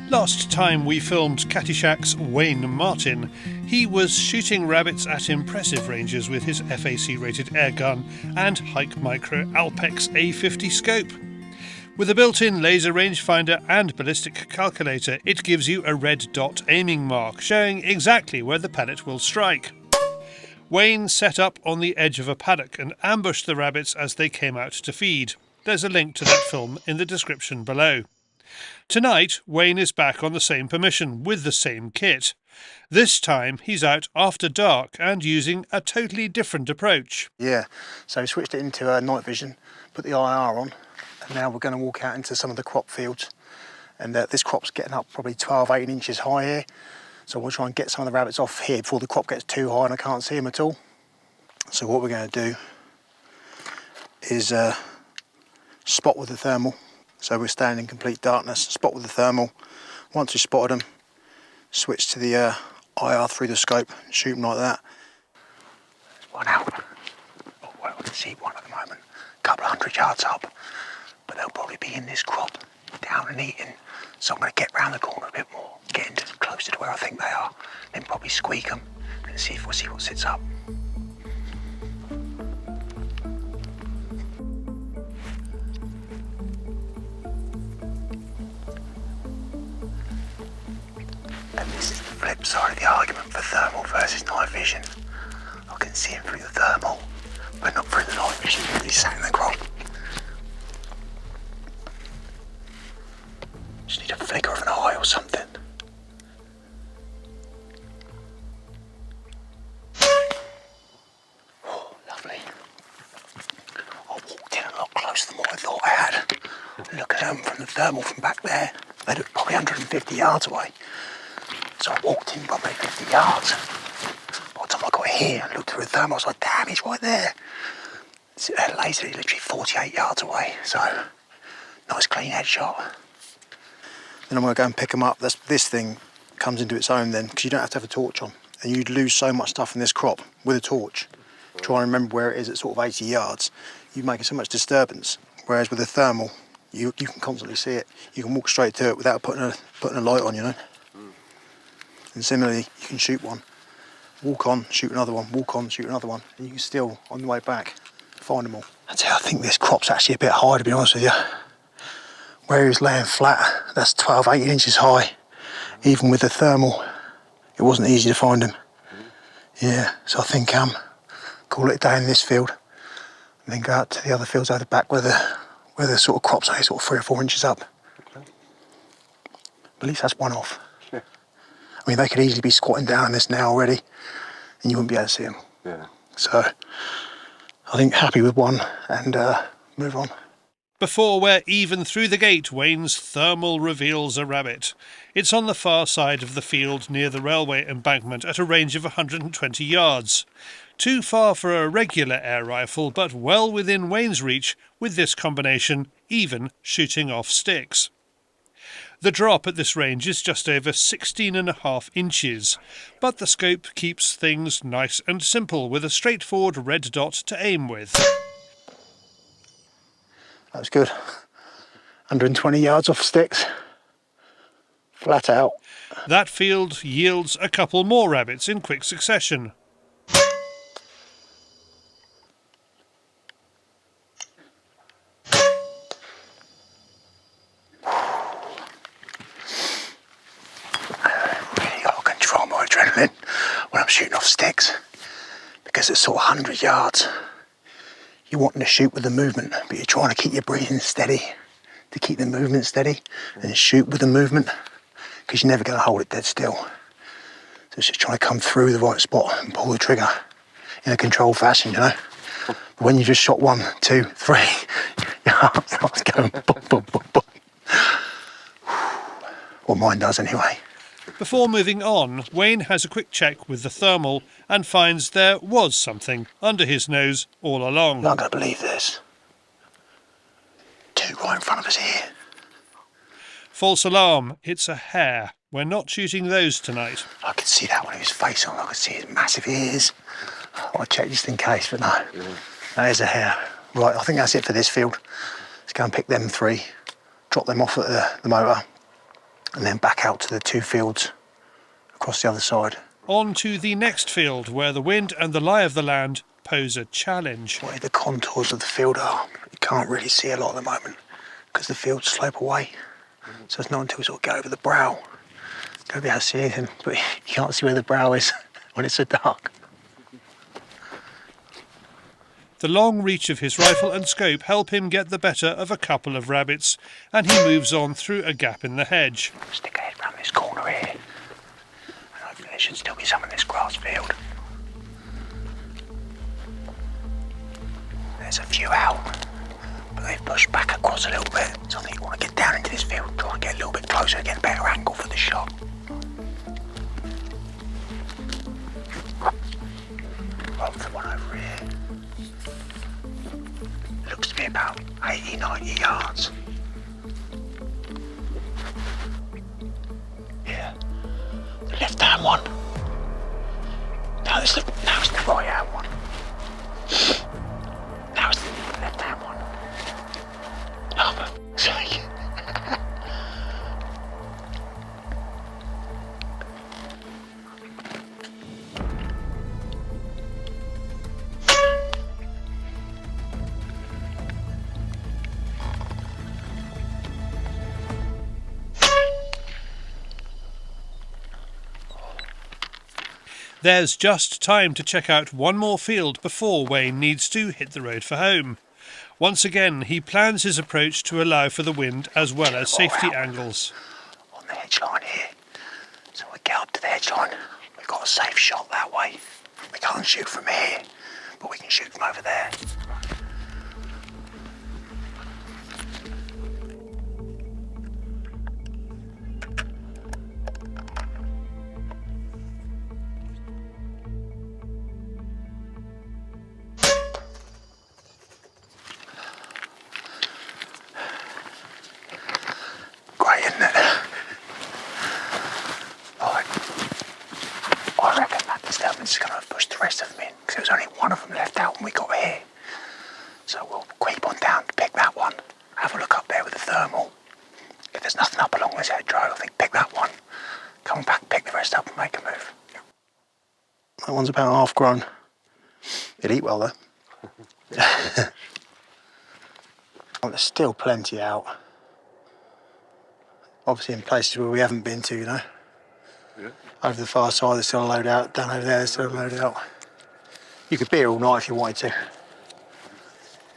Last time we filmed Cattyshack's Wayne Martin, he was shooting rabbits at impressive ranges with his FAC-rated airgun and HIKMicro Alpex A50 scope. With a built-in laser rangefinder and ballistic calculator, it gives you a red dot aiming mark, showing exactly where the pellet will strike. Wayne set up on the edge of a paddock and ambushed the rabbits as they came out to feed. There's a link to that film in the description below. Tonight, Wayne is back on the same permission with the same kit. This time, he's out after dark and using a totally different approach. Yeah, so we switched it into night vision, put the IR on, and now we're going to walk out into some of the crop fields. And this crop's getting up probably 12, 18 inches high here. So we'll try and get some of the rabbits off here before the crop gets too high and I can't see them at all. So what we're going to do is spot with the thermal. So we're standing in complete darkness, spot with the thermal. Once we've spotted them, switch to the IR through the scope, shoot them like that. There's one out. Oh, well, I can see one at the moment, a couple of 100 yards up. But they'll probably be in this crop, down and eating. So I'm going to get round the corner a bit more, get into closer to where I think they are, then probably squeak them and see what sits up. And this is the flip side of the argument for thermal versus night vision. I can see him through the thermal, but not through the night vision because he's sat in the crop. Just need a flicker of an eye or something. Oh, lovely. I walked in a lot closer than what I thought I had. Look at them from the thermal from back there. They look probably 150 yards away. So I walked in probably 50 yards. By the time I got here and looked through the thermal, I was like, damn, he's right there. It's laser, literally 48 yards away. So, nice clean headshot. Then I'm going to go and pick them up. This thing comes into its own then, because you don't have to have a torch on. And you'd lose so much stuff in this crop with a torch. Try and remember where it is at sort of 80 yards. You're making so much disturbance. Whereas with a thermal, you can constantly see it. You can walk straight to it without putting a light on, you know. And similarly, you can shoot one, walk on, shoot another one, walk on, shoot another one, and you can still, on the way back, find them all. I think this crop's actually a bit high, to be honest with you. Where he was laying flat, that's 12, 18 inches high. Even with the thermal, it wasn't easy to find him. Yeah, so I think call it a day in this field, and then go out to the other fields out the back where the sort of crops are sort of 3 or 4 inches up. Okay. But at least that's one off. Yeah. I mean, they could easily be squatting down in this now already, and you wouldn't be able to see them. Yeah. So I think happy with one and move on. Before we're even through the gate, Wayne's thermal reveals a rabbit. It's on the far side of the field near the railway embankment at a range of 120 yards. Too far for a regular air rifle, but well within Wayne's reach with this combination, even shooting off sticks. The drop at this range is just over 16.5 inches, but the scope keeps things nice and simple with a straightforward red dot to aim with. That was good. 120 yards off sticks. Flat out. That field yields a couple more rabbits in quick succession. Really got to control my adrenaline when I'm shooting off sticks, because it's sort of 100 yards. You're wanting to shoot with the movement, but you're trying to keep your breathing steady to keep the movement steady and shoot with the movement, because you're never going to hold it dead still. So it's just trying to come through the right spot and pull the trigger in a controlled fashion, you know. But when you just shot 1, 2, 3, your heart starts going boom, boom, boom, boom. What mine does anyway. Before moving on, Wayne has a quick check with the thermal and finds there was something under his nose all along. You're not going to believe this. 2 right in front of us here. False alarm, it's a hare. We're not shooting those tonight. I could see that when he was face on. I could see his massive ears. I checked just in case, but no. That is a hare. Right, I think that's it for this field. Let's go and pick them 3, drop them off at the motor, and then back out to the 2 fields across the other side. On to the next field, where the wind and the lie of the land pose a challenge. The way the contours of the field are, you can't really see a lot at the moment because the fields slope away. So it's not until we sort of get over the brow don't be able to see anything, but you can't see where the brow is when it's so dark. The long reach of his rifle and scope help him get the better of a couple of rabbits, and he moves on through a gap in the hedge. Stick a head round this corner here, and hopefully there should still be some in this grass field. There's a few out, but they've pushed back across a little bit, so I think you want to get down into this field, try and get a little bit closer, get a better angle for the shot. Hopefully one over here. Looks to be about 80-90 yards. Yeah, the left-hand one. No, it's the right-hand one. Now it's the left-hand one. Oh, for sake. There's just time to check out one more field before Wayne needs to hit the road for home. Once again, he plans his approach to allow for the wind as well as safety angles. On the hedge line here, so we get up to the hedge line, we've got a safe shot that way. We can't shoot from here, but we can shoot from over there. Great, isn't it? Right. I reckon that disturbance is going to push the rest of them in, because there was only one of them left out when we got here. So we'll creep on down to pick that one, have a look up there with the thermal. If there's nothing up along this hedgerow, I think pick that one, come back, pick the rest up and make a move. That one's about half grown. It'll eat well though. Well, there's still plenty out. Obviously in places where we haven't been to, you know. Yeah. Over the far side there's still a load out, down over there there's still a load out. You could be here all night if you wanted to.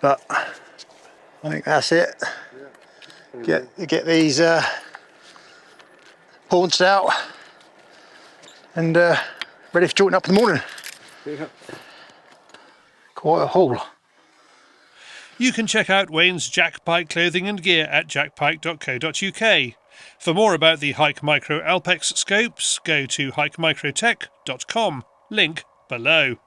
But I think that's it. Yeah. Get these haunts out and ready for joining up in the morning. Yeah. Quite a haul. You can check out Wayne's Jack Pike clothing and gear at jackpike.co.uk. For more about the HIKMicro Alpex scopes, go to hikemicrotech.com, link below.